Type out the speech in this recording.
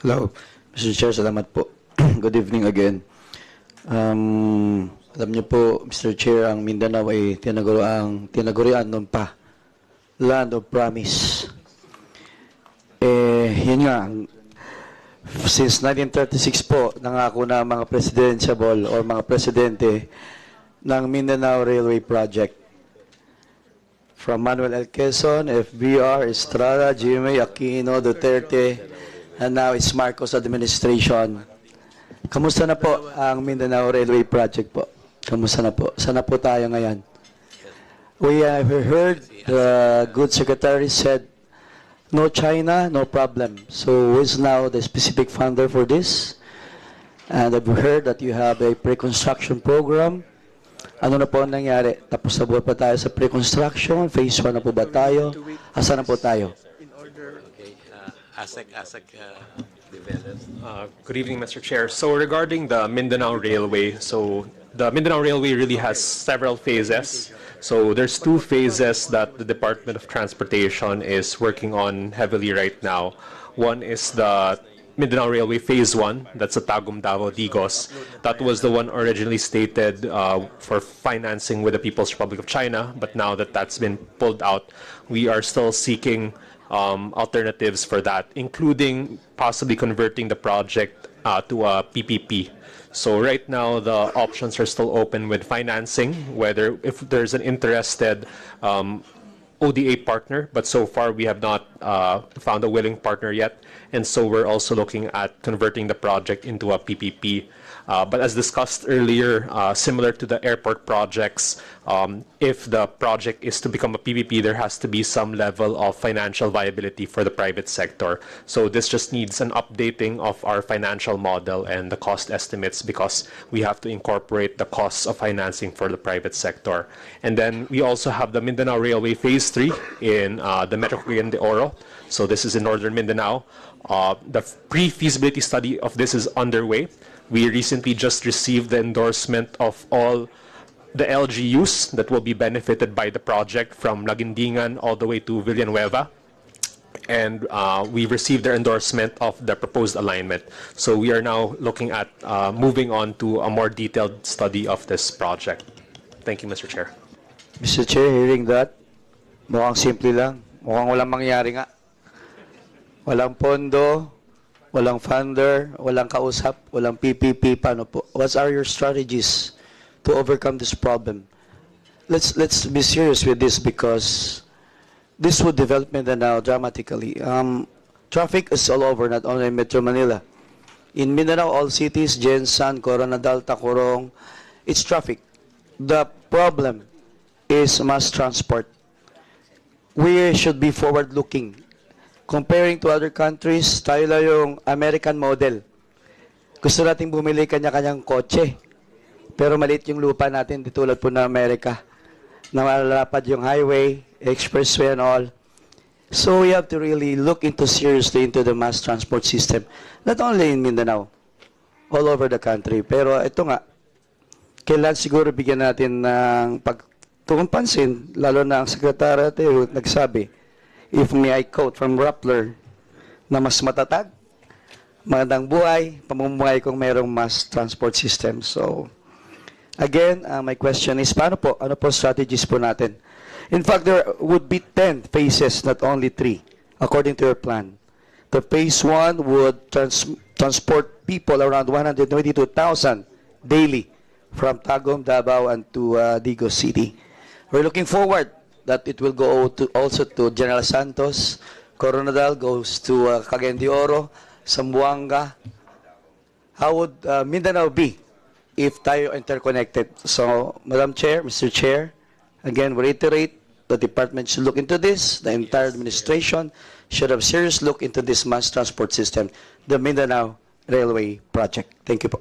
Hello, Mr. Chair, salamat po. Good evening again. Alam niyo po, Mr. Chair, ang Mindanao ay tinagurian noon pa, Land of Promise. Yun nga, since 1936 po, nangako na mga presidential or mga presidente ng Mindanao Railway Project. From Manuel L. Quezon, FBR, Estrada, GMA, Aquino, Duterte, and now it's Marcos administration. Kamusta na po ang Mindanao Railway Project po? Kamusta na po? Sana po tayo ngayon? We have heard the good secretary said, no China, no problem. So who is now the specific funder for this? And I've heard that you have a pre-construction program. Ano na po ang nangyari? Tapos na po ba tayo sa pre-construction? Phase 1 na po ba tayo? Asa na po tayo? Good evening, Mr. Chair. So regarding the Mindanao Railway, so the Mindanao Railway really has several phases. So there's two phases that the Department of Transportation is working on heavily right now. One is the Mindanao Railway Phase 1, that's the Tagum Davao Digos. That was the one originally stated for financing with the People's Republic of China, but now that that's been pulled out, we are still seeking alternatives for that, including possibly converting the project to a PPP. So right now, the options are still open with financing, whether if there's an interested ODA partner, but so far we have not found a willing partner yet. And so we're also looking at converting the project into a PPP. But as discussed earlier, similar to the airport projects, if the project is to become a PPP, there has to be some level of financial viability for the private sector. So this just needs an updating of our financial model and the cost estimates, because we have to incorporate the costs of financing for the private sector. And then we also have the Mindanao Railway Phase 3 in the Metro Cagayan de Oro. So this is in northern Mindanao. The pre-feasibility study of this is underway. We recently just received the endorsement of all the LGUs that will be benefited by the project, from Laguindingan all the way to Villanueva. And we received their endorsement of the proposed alignment. So we are now looking at moving on to a more detailed study of this project. Thank you, Mr. Chair. Mr. Chair, hearing that, mukhang simple lang. Mukhang walang mangyari nga. Walang pondo, walang funder, walang kausap, walang PPP, paano po? What are your strategies to overcome this problem? Let's be serious with this, because this would develop Mindanao dramatically. Traffic is all over, not only in Metro Manila. In Mindanao, all cities, Jensan, Coronadal, Tacurong, it's traffic. The problem is mass transport. We should be forward-looking. Comparing to other countries, tayo lang yung American model. Gusto nating bumili kanya-kanyang kotse, pero maliit yung lupa natin, di tulad po ng Amerika, na malalapad yung highway, expressway and all. So we have to really look seriously into the mass transport system, not only in Mindanao, all over the country. Pero ito nga, kailan siguro bigyan natin ng pagtupansin, lalo na ang sekretary nagsabi, if may I quote from Rappler, na mas matatag, magandang buhay, pamumuhay kung mayroong mass transport system. So, again, my question is, paano po? Ano po strategies po natin? In fact, there would be 10 phases, not only 3, according to your plan. The phase 1 would transport people around 122,000 daily from Tagum, Davao, and to Digos City. We're looking forward that it will go also to General Santos. Coronadal goes to Cagayan de Oro, Zamboanga. How would Mindanao be if tayo interconnected? So, Madam Chair, Mr. Chair, again, we reiterate, the department should look into this. The entire administration should have serious look into this mass transport system, the Mindanao Railway Project. Thank you po.